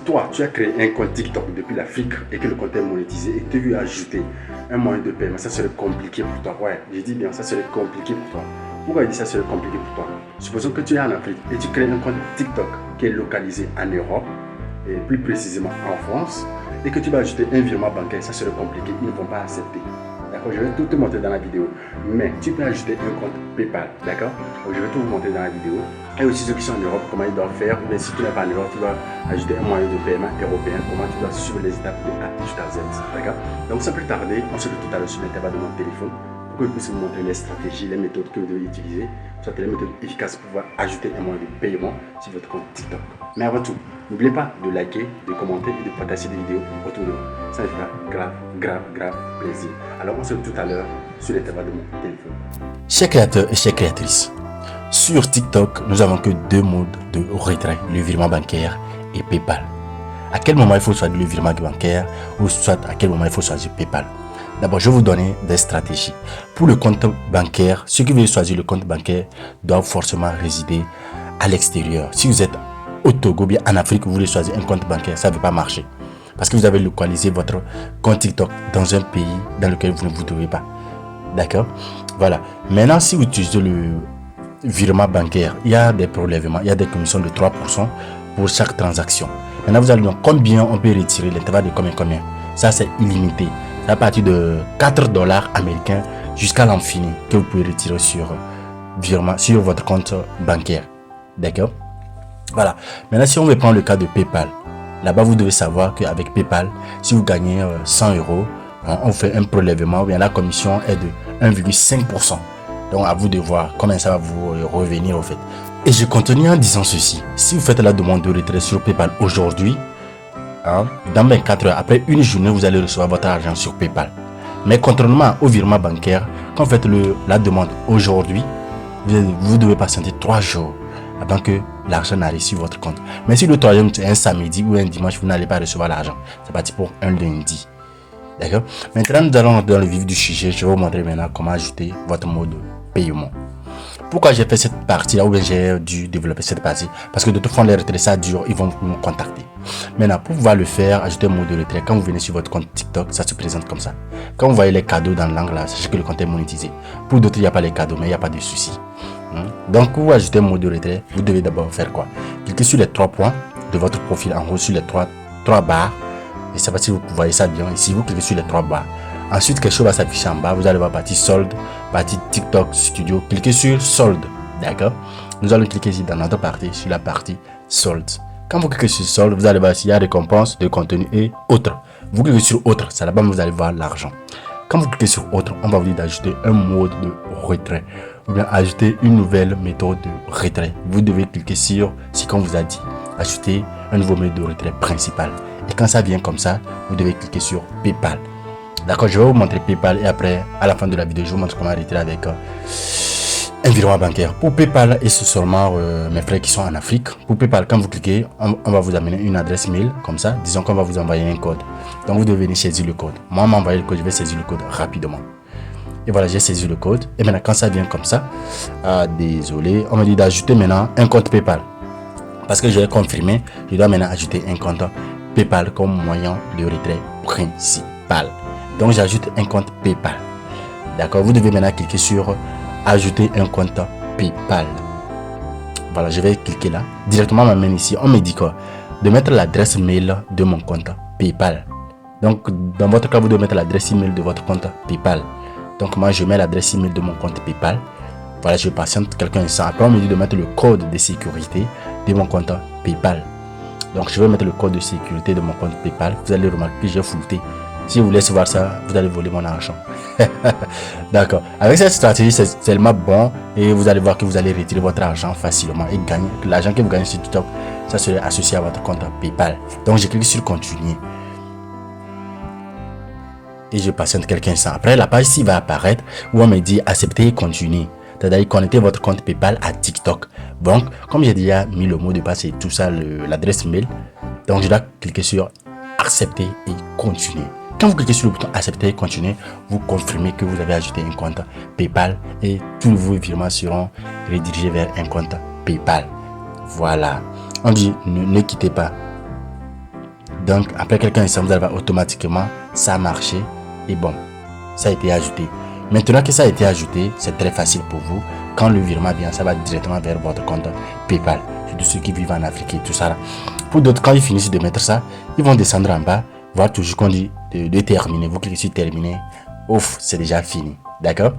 toi, tu as créé un compte TikTok depuis l'Afrique et que le compte est monétisé et que tu veux ajouter un moyen de paiement, ça serait compliqué pour toi. Ouais, je dis bien, ça serait compliqué pour toi. Pourquoi je dis ça serait compliqué pour toi? Supposons que tu es en Afrique et tu crées un compte TikTok qui est localisé en Europe et plus précisément en France et que tu vas ajouter un virement bancaire, ça serait compliqué, ils ne vont pas accepter. D'accord, je vais tout te montrer dans la vidéo. Mais tu peux ajouter un compte PayPal, d'accord? Donc je vais tout vous montrer dans la vidéo. Et aussi ceux qui sont en Europe, comment ils doivent faire. Mais si tu n'es pas en Europe, tu dois ajouter un moyen de paiement européen. Comment tu dois suivre les étapes de A jusqu'à Z, d'accord? Donc sans plus tarder, on se retrouve tout à l'heure sur l'intervalle de mon téléphone pour que je puisse vous montrer les stratégies, les méthodes que vous devez utiliser, soit les méthodes efficaces pour pouvoir ajouter un moyen de paiement sur votre compte TikTok. Mais avant tout, n'oubliez pas de liker, de commenter et de partager des vidéos autour de vous. Ça me fera grave plaisir. Alors on se retrouve tout à l'heure sur l'intervalle de mon téléphone. Chers créateurs et chères créatrices, sur TikTok, nous avons que deux modes de retrait, le virement bancaire et PayPal. À quel moment il faut choisir le virement bancaire ou soit à quel moment il faut choisir PayPal? D'abord, je vais vous donner des stratégies. Pour le compte bancaire, ceux qui veulent choisir le compte bancaire doivent forcément résider à l'extérieur. Si vous êtes au Togo, bien en Afrique, vous voulez choisir un compte bancaire, ça ne va pas marcher. Parce que vous avez localisé votre compte TikTok dans un pays dans lequel vous ne vous trouvez pas. D'accord? Voilà. Maintenant, si vous utilisez le virement bancaire, il y a des prélèvements, il y a des commissions de 3% pour chaque transaction. Maintenant, vous allez dire combien on peut retirer, l'intervalle de combien. Ça, c'est illimité. C'est à partir de 4 dollars américains jusqu'à l'infini que vous pouvez retirer sur virement, sur votre compte bancaire. D'accord? Voilà. Maintenant, si on veut prendre le cas de PayPal, là-bas, vous devez savoir qu'avec PayPal, si vous gagnez 100 euros, on fait un prélèvement, bien la commission est de 1,5%. Donc, à vous de voir comment ça va vous revenir au fait. Et je continue en disant ceci. Si vous faites la demande de retrait sur PayPal aujourd'hui, dans 24 heures, après une journée, vous allez recevoir votre argent sur PayPal. Mais contrairement au virement bancaire, quand vous faites la demande aujourd'hui, vous devez patienter 3 jours avant que l'argent n'arrive sur votre compte. Mais si le troisième c'est un samedi ou un dimanche, vous n'allez pas recevoir l'argent. C'est parti pour un lundi. D'accord? Maintenant, nous allons dans le vif du sujet. Je vais vous montrer maintenant comment ajouter votre mode de paiement. Pourquoi j'ai fait cette partie-là ou bien j'ai dû développer cette partie? Parce que de toute façon, les retraits, ça dure, ils vont me contacter. Maintenant, pour pouvoir le faire, ajouter un mode de retrait, quand vous venez sur votre compte TikTok, ça se présente comme ça. Quand vous voyez les cadeaux dans l'angle là, sachez que le compte est monétisé. Pour d'autres, il n'y a pas les cadeaux, mais il n'y a pas de souci. Donc, pour ajouter un mode de retrait, vous devez d'abord faire quoi? Cliquez sur les 3 points de votre profil en haut, sur les 3 barres. Et ça va si vous voyez ça bien. Ici, vous cliquez sur les 3 barres. Ensuite, quelque chose va s'afficher en bas. Vous allez voir partie solde, partie TikTok Studio. Cliquez sur solde. D'accord? Nous allons cliquer ici dans notre partie, sur la partie solde. Quand vous cliquez sur solde, vous allez voir s'il y a récompense de contenu et autres. Vous cliquez sur autre, c'est là-bas vous allez voir l'argent. Quand vous cliquez sur autre, on va vous dire d'ajouter un mode de retrait ou bien ajouter une nouvelle méthode de retrait. Vous devez cliquer sur ce qu'on vous a dit. Ajouter un nouveau mode de retrait principal. Et quand ça vient comme ça, vous devez cliquer sur PayPal. D'accord, je vais vous montrer PayPal et après, à la fin de la vidéo, je vous montre comment retirer avec un virement bancaire. Pour PayPal, et c'est seulement mes frères qui sont en Afrique. Pour PayPal, quand vous cliquez, on va vous amener une adresse mail comme ça. Disons qu'on va vous envoyer un code. Donc, vous devez venir saisir le code. Moi, m'envoyer le code, je vais saisir le code rapidement. Et voilà, j'ai saisi le code. Et maintenant, quand ça vient comme ça, désolé, on me dit d'ajouter maintenant un compte PayPal. Parce que je vais confirmer, je dois maintenant ajouter un compte PayPal comme moyen de retrait principal. Donc, j'ajoute un compte PayPal. D'accord, vous devez maintenant cliquer sur ajouter un compte PayPal. Voilà, je vais cliquer là. Directement, on m'amène ici. On me dit quoi? De mettre l'adresse mail de mon compte PayPal. Donc, dans votre cas, vous devez mettre l'adresse email de votre compte PayPal. Donc, moi, je mets l'adresse email de mon compte PayPal. Voilà, je patiente quelqu'un instant. Après, on me dit de mettre le code de sécurité de mon compte PayPal. Donc, je vais mettre le code de sécurité de mon compte PayPal. Vous allez remarquer que j'ai flouté. Si vous laissez voir ça, vous allez voler mon argent. D'accord. Avec cette stratégie, c'est tellement bon et vous allez voir que vous allez retirer votre argent facilement et gagner. L'argent que vous gagnez sur TikTok, ça serait associé à votre compte PayPal. Donc, je clique sur continuer. Et je patiente quelques instants. Après, la page ici va apparaître où on me dit accepter et continuer. C'est-à-dire connecter votre compte PayPal à TikTok. Donc, comme j'ai déjà mis le mot de passe et tout ça, l'adresse mail, donc je dois cliquer sur accepter et continuer. Quand vous cliquez sur le bouton accepter et continuer, vous confirmez que vous avez ajouté un compte PayPal et tous vos virements seront redirigés vers un compte PayPal. Voilà. On dit ne quittez pas. Donc, après quelques instants, vous allez voir automatiquement, ça a marché. Et bon, ça a été ajouté. Maintenant que ça a été ajouté, c'est très facile pour vous. Quand le virement vient, ça va directement vers votre compte PayPal. Surtout ceux qui vivent en Afrique et tout ça là. Pour d'autres, quand ils finissent de mettre ça, ils vont descendre en bas, voir toujours qu'on dit de terminer. Vous cliquez sur terminer. Ouf, c'est déjà fini. D'accord?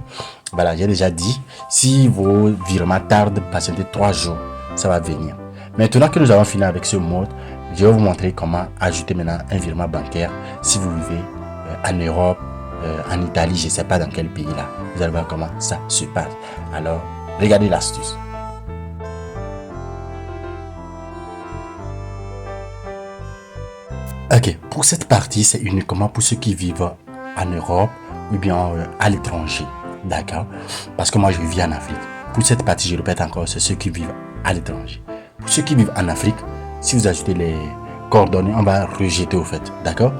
Voilà, j'ai déjà dit. Si vos virements tardent, patientez 3 jours, ça va venir. Maintenant que nous avons fini avec ce mode, je vais vous montrer comment ajouter maintenant un virement bancaire si vous vivez en Europe, en Italie, je ne sais pas dans quel pays là. Vous allez voir comment ça se passe. Alors, regardez l'astuce. Ok, pour cette partie, c'est uniquement pour ceux qui vivent en Europe ou bien à l'étranger. D'accord? Parce que moi, je vis en Afrique. Pour cette partie, je répète encore, c'est ceux qui vivent à l'étranger. Pour ceux qui vivent en Afrique, si vous ajoutez les coordonnées, on va rejeter au fait. D'accord?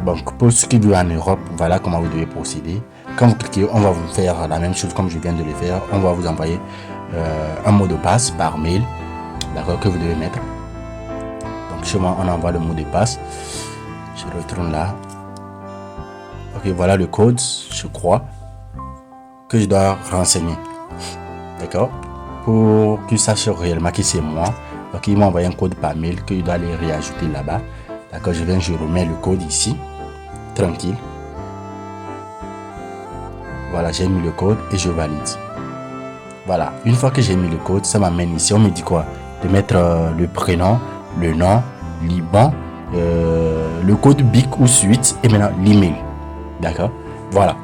Donc, pour ceux qui vivent en Europe, voilà comment vous devez procéder. Quand vous cliquez, on va vous faire la même chose comme je viens de le faire. On va vous envoyer un mot de passe par mail. D'accord? Que vous devez mettre. Donc, chez moi, on envoie le mot de passe. Je retourne là. Ok, voilà le code, je crois, que je dois renseigner. D'accord? Pour qu'ils sachent réellement que c'est moi. Donc, ils m'ont envoyé un code par mail que je dois aller réajouter là-bas. D'accord? Je remets le code ici. Tranquille. Voilà, j'ai mis le code et je valide. Voilà. Une fois que j'ai mis le code, ça m'amène ici. On me dit quoi? De mettre le prénom, le nom, l'IBAN, le code BIC ou suite et maintenant l'email. D'accord? Voilà.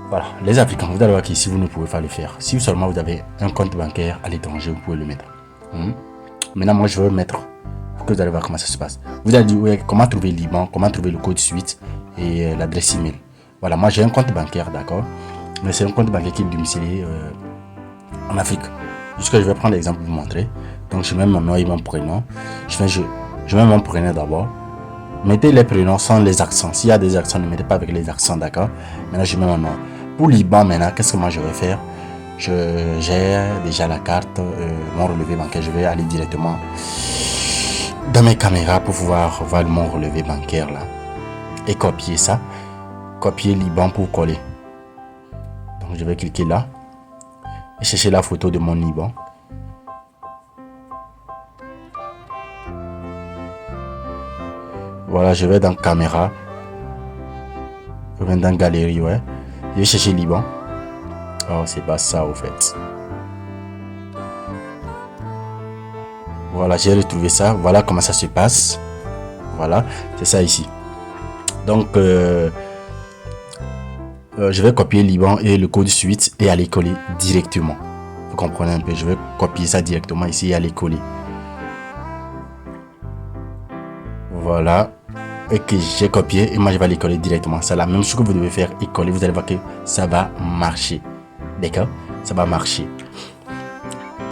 Voilà. Les Africains, vous allez voir qu'ici, vous ne pouvez pas le faire. Si seulement vous avez un compte bancaire à l'étranger, vous pouvez le mettre. Maintenant, moi, je veux mettre pour que vous allez voir comment ça se passe. Vous allez dire, ouais, comment trouver l'IBAN, comment trouver le code suite et l'adresse email. Voilà, moi, j'ai un compte bancaire, d'accord? Mais c'est un compte bancaire qui est domicilié en Afrique. Jusque je vais prendre l'exemple pour vous montrer. Donc, je mets mon nom et mon prénom. Je mets mon prénom d'abord. Mettez les prénoms sans les accents. S'il y a des accents, ne mettez pas avec les accents, d'accord? Maintenant, je mets mon nom. Pour l'IBAN, maintenant, qu'est-ce que moi je vais faire? J'ai déjà la carte, mon relevé bancaire. Je vais aller directement dans mes caméras pour pouvoir voir mon relevé bancaire là. Et copier ça. Copier l'IBAN pour coller. Donc, je vais cliquer là. Et chercher la photo de mon IBAN. Voilà, je vais dans caméra. Je vais dans galerie, ouais. Je vais chercher l'IBAN. Oh, c'est pas ça au fait. Voilà, j'ai retrouvé ça. Voilà comment ça se passe. Voilà, c'est ça ici. Donc, je vais copier l'IBAN et le code suite et aller coller directement. Vous comprenez un peu? Je vais copier ça directement ici et aller coller. Voilà. Et que j'ai copié et moi je vais aller coller directement. C'est la même chose que vous devez faire et coller. Vous allez voir que ça va marcher. D'accord? Ça va marcher.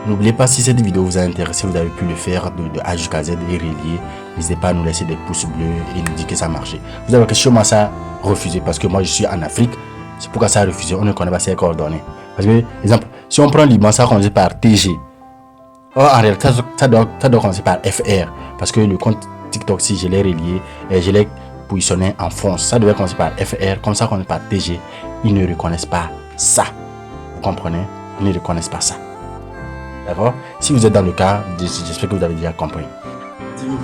N'oubliez pas, si cette vidéo vous a intéressé, vous avez pu le faire de A jusqu'à Z et relier. N'hésitez pas à nous laisser des pouces bleus et nous dire que ça a marché. Vous allez voir que chez moi ça a refusé parce que moi je suis en Afrique. C'est pourquoi ça a refusé. On ne connaît pas ses coordonnées. Parce que, exemple, si on prend l'IBAN, ça commence par TG. Or, en réalité, ça doit commencer par FR. Parce que le compte TikTok, si je l'ai relié et je l'ai positionné en France, ça devait commencer par FR, comme ça commence par TG. Ils ne reconnaissent pas ça. Vous comprenez? Ils ne reconnaissent pas ça. D'accord? Si vous êtes dans le cas, j'espère que vous avez déjà compris.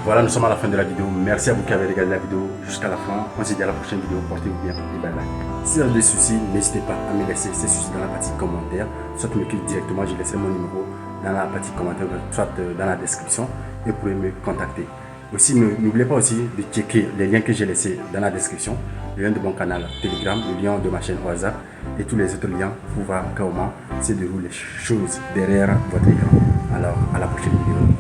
Voilà, nous sommes à la fin de la vidéo. Merci à vous qui avez regardé la vidéo jusqu'à la fin. On se dit à la prochaine vidéo. Portez-vous bien et bye bye. Si vous avez des soucis, n'hésitez pas à me laisser ces soucis dans la partie commentaire. Soit me cliquez directement, je laisserai mon numéro dans la partie commentaire, soit dans la description et vous pouvez me contacter. Aussi, n'oubliez pas aussi de checker les liens que j'ai laissés dans la description, le lien de mon canal Telegram, le lien de ma chaîne WhatsApp et tous les autres liens pour voir comment se déroulent les choses derrière votre écran. Alors, à la prochaine vidéo.